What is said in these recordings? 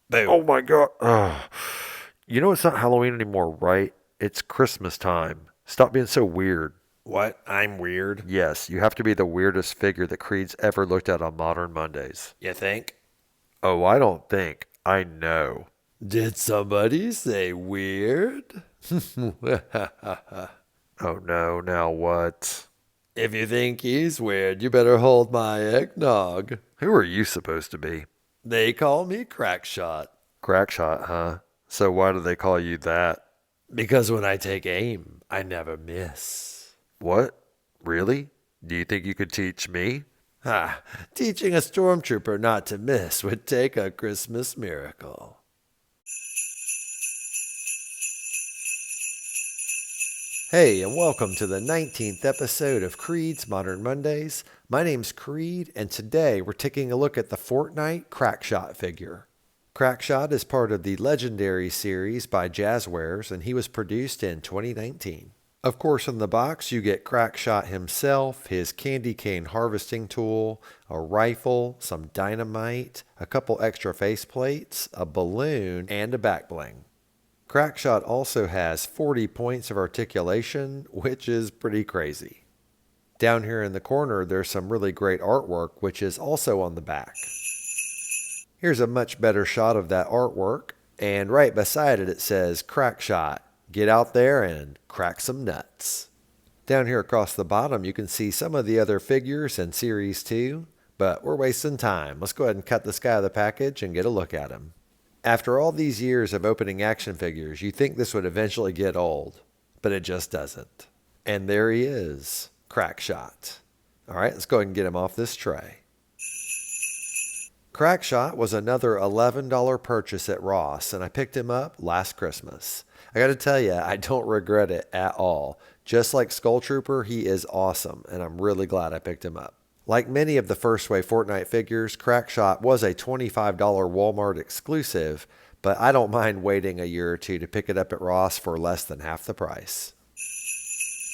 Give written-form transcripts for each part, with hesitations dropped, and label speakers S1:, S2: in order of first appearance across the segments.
S1: Boom.
S2: Oh my God. Ugh. You know it's not Halloween anymore, right? It's Christmas time. Stop being so weird.
S1: What? I'm weird?
S2: Yes, you have to be the weirdest figure that Creed's ever looked at on Modern Mondays.
S1: You think?
S2: Oh, I don't think. I know.
S1: Did somebody say weird?
S2: Oh no, now what?
S1: If you think he's weird, you better hold my eggnog.
S2: Who are you supposed to be?
S1: They call me Crackshot
S2: Crackshot, huh? So why do they call you that?
S1: because when I take aim, I never miss.
S2: What? Really? Do you think you could teach me?
S1: Ha! Teaching a stormtrooper not to miss would take a Christmas miracle. Hey, and welcome to the 19th episode of Creed's Modern Mondays. My name's Creed, and today we're taking a look at the Fortnite Crackshot figure. Crackshot is part of the Legendary series by Jazzwares, and he was produced in 2019. Of course, in the box, you get Crackshot himself, his candy cane harvesting tool, a rifle, some dynamite, a couple extra faceplates, a balloon, and a back bling. Crackshot also has 40 points of articulation, which is pretty crazy. Down here in the corner, there's some really great artwork, which is also on the back. Here's a much better shot of that artwork, and right beside it, it says Crackshot. Get out there and crack some nuts. Down here across the bottom, you can see some of the other figures in Series 2, but we're wasting time. Let's go ahead and cut this guy out of the package and get a look at him. After all these years of opening action figures, you think this would eventually get old, but it just doesn't. And there he is, Crackshot. All right, let's go ahead and get him off this tray. Crackshot was another $11 purchase at Ross, and I picked him up last Christmas. I got to tell you, I don't regret it at all. Just like Skull Trooper, he is awesome, and I'm really glad I picked him up. Like many of the first wave Fortnite figures, Crackshot was a $25 Walmart exclusive, but I don't mind waiting a year or two to pick it up at Ross for less than half the price.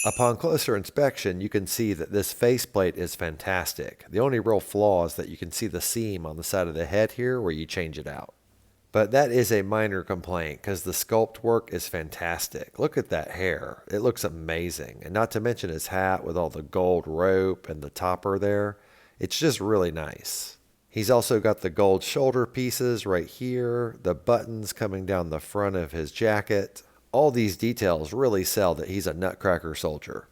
S1: Upon closer inspection, you can see that this faceplate is fantastic. The only real flaw is that you can see the seam on the side of the head here where you change it out. But that is a minor complaint because the sculpt work is fantastic. Look at that hair. It looks amazing. And not to mention his hat with all the gold rope and the topper there. It's just really nice. He's also got the gold shoulder pieces right here, the buttons coming down the front of his jacket. All these details really sell that he's a nutcracker soldier.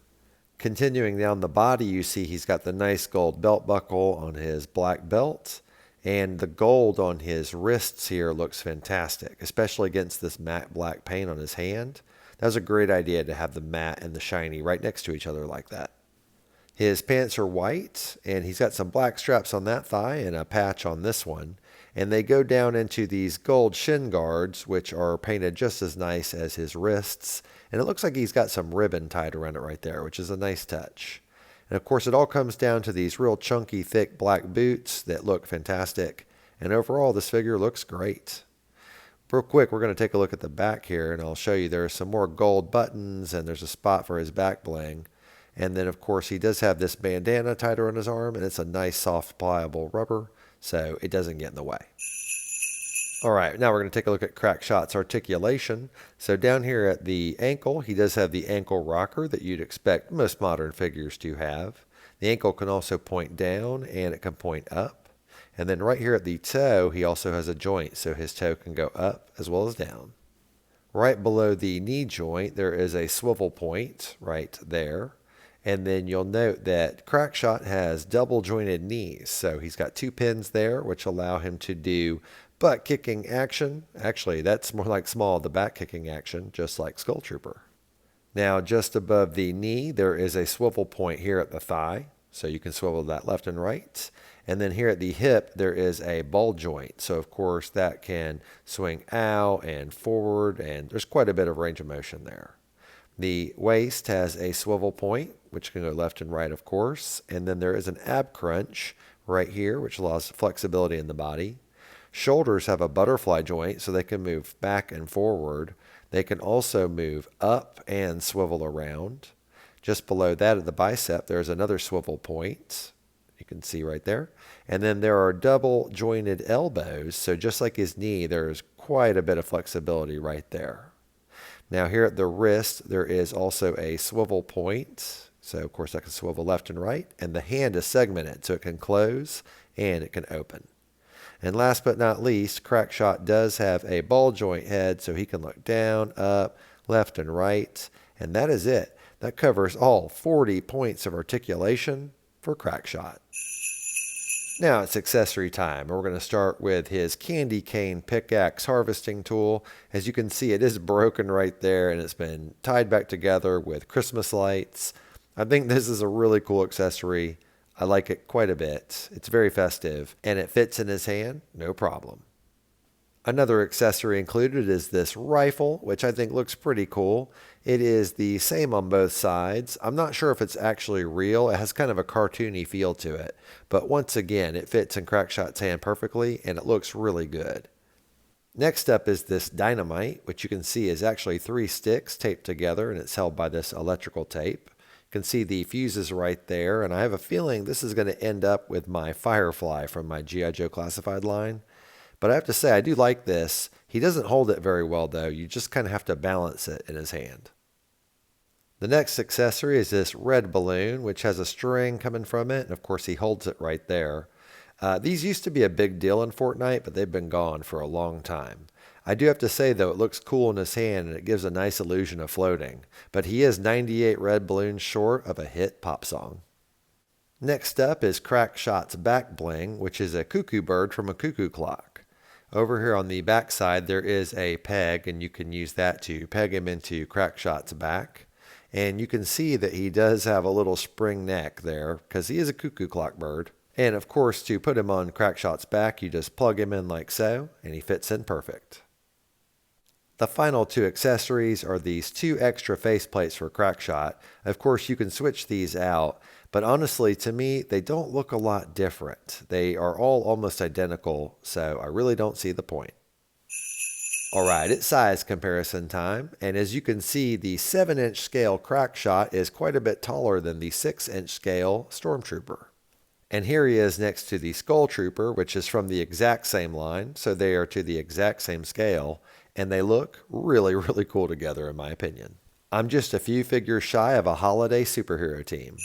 S1: Continuing down the body, you see he's got the nice gold belt buckle on his black belt. And the gold on his wrists here looks fantastic, especially against this matte black paint on his hand. That was a great idea to have the matte and the shiny right next to each other like that. His pants are white, and he's got some black straps on that thigh and a patch on this one. And they go down into these gold shin guards, which are painted just as nice as his wrists. And it looks like he's got some ribbon tied around it right there, which is a nice touch. And of course, it all comes down to these real chunky, thick black boots that look fantastic. And overall, this figure looks great. Real quick, we're going to take a look at the back here, and I'll show you there are some more gold buttons, and there's a spot for his back bling. And then, of course, he does have this bandana tied around his arm, and it's a nice, soft, pliable rubber, so it doesn't get in the way. All right, now we're going to take a look at Crackshot's articulation. So down here at the ankle, he does have the ankle rocker that you'd expect most modern figures to have. The ankle can also point down and it can point up. And then right here at the toe, he also has a joint, so his toe can go up as well as down. Right below the knee joint, there is a swivel point right there. And then you'll note that Crackshot has double jointed knees. So he's got two pins there, which allow him to do butt kicking action. Actually, that's more like small, the back kicking action, just like Skull Trooper. Now, just above the knee, there is a swivel point here at the thigh. So you can swivel that left and right. And then here at the hip, there is a ball joint. So, of course, that can swing out and forward, and there's quite a bit of range of motion there. The waist has a swivel point, which can go left and right, of course. And then there is an ab crunch right here, which allows flexibility in the body. Shoulders have a butterfly joint, so they can move back and forward. They can also move up and swivel around. Just below that at the bicep, there's another swivel point. You can see right there. And then there are double jointed elbows. So just like his knee, there's quite a bit of flexibility right there. Now here at the wrist, there is also a swivel point. So of course I can swivel left and right. And the hand is segmented so it can close and it can open. And last but not least, Crackshot does have a ball joint head so he can look down, up, left, and right. And that is it. That covers all 40 points of articulation for Crackshot. Now it's accessory time. We're going to start with his candy cane pickaxe harvesting tool. As you can see, it is broken right there and it's been tied back together with Christmas lights. I think this is a really cool accessory. I like it quite a bit. It's very festive and it fits in his hand, no problem. Another accessory included is this rifle, which I think looks pretty cool. It is the same on both sides. I'm not sure if it's actually real. It has kind of a cartoony feel to it. But once again, it fits in Crackshot's hand perfectly and it looks really good. Next up is this Dynamite, which you can see is actually 3 sticks taped together and it's held by this electrical tape. You can see the fuses right there, and I have a feeling this is going to end up with my Firefly from my G.I. Joe Classified line. But I have to say, I do like this. He doesn't hold it very well, though. You just kind of have to balance it in his hand. The next accessory is this red balloon, which has a string coming from it, and of course he holds it right there. These used to be a big deal in Fortnite, but they've been gone for a long time. I do have to say, though, it looks cool in his hand and it gives a nice illusion of floating. But he is 98 red balloons short of a hit pop song. Next up is Crackshot's back bling, which is a cuckoo bird from a cuckoo clock. Over here on the back side, there is a peg, and you can use that to peg him into Crackshot's back. And you can see that he does have a little spring neck there because he is a cuckoo clock bird. And of course, to put him on Crackshot's back, you just plug him in like so, and he fits in perfect. The final 2 accessories are these 2 extra faceplates for Crackshot. Of course, you can switch these out, but honestly, to me, they don't look a lot different. They are all almost identical, so I really don't see the point. Alright, it's size comparison time, and as you can see, the 7-inch scale Crackshot is quite a bit taller than the 6-inch scale Stormtrooper. And here he is next to the Skull Trooper, which is from the exact same line, so they are to the exact same scale, and they look really, really cool together in my opinion. I'm just a few figures shy of a holiday superhero team.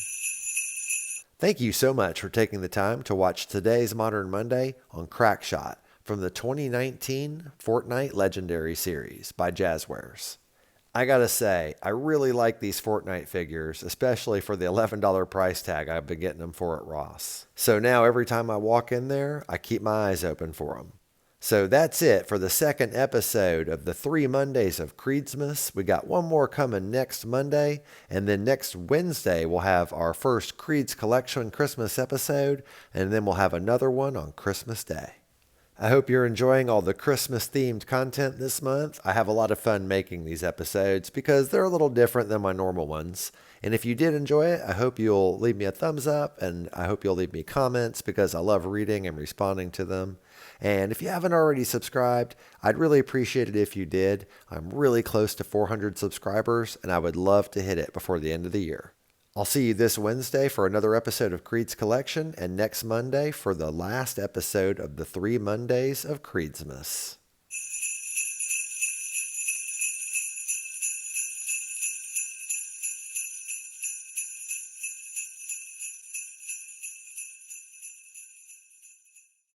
S1: Thank you so much for taking the time to watch today's Modern Monday on Crackshot from the 2019 Fortnite Legendary Series by Jazzwares. I gotta say, I really like these Fortnite figures, especially for the $11 price tag I've been getting them for at Ross. So now every time I walk in there, I keep my eyes open for them. So that's it for the second episode of the 3 Mondays of KREED'S. We got one more coming next Monday, and then next Wednesday we'll have our first KREED'S Collection Christmas episode, and then we'll have another one on Christmas Day. I hope you're enjoying all the Christmas-themed content this month. I have a lot of fun making these episodes because they're a little different than my normal ones. And if you did enjoy it, I hope you'll leave me a thumbs up, and I hope you'll leave me comments because I love reading and responding to them. And if you haven't already subscribed, I'd really appreciate it if you did. I'm really close to 400 subscribers, and I would love to hit it before the end of the year. I'll see you this Wednesday for another episode of KREED'S Collection, and next Monday for the last episode of the 3 Mondays of KREED'S.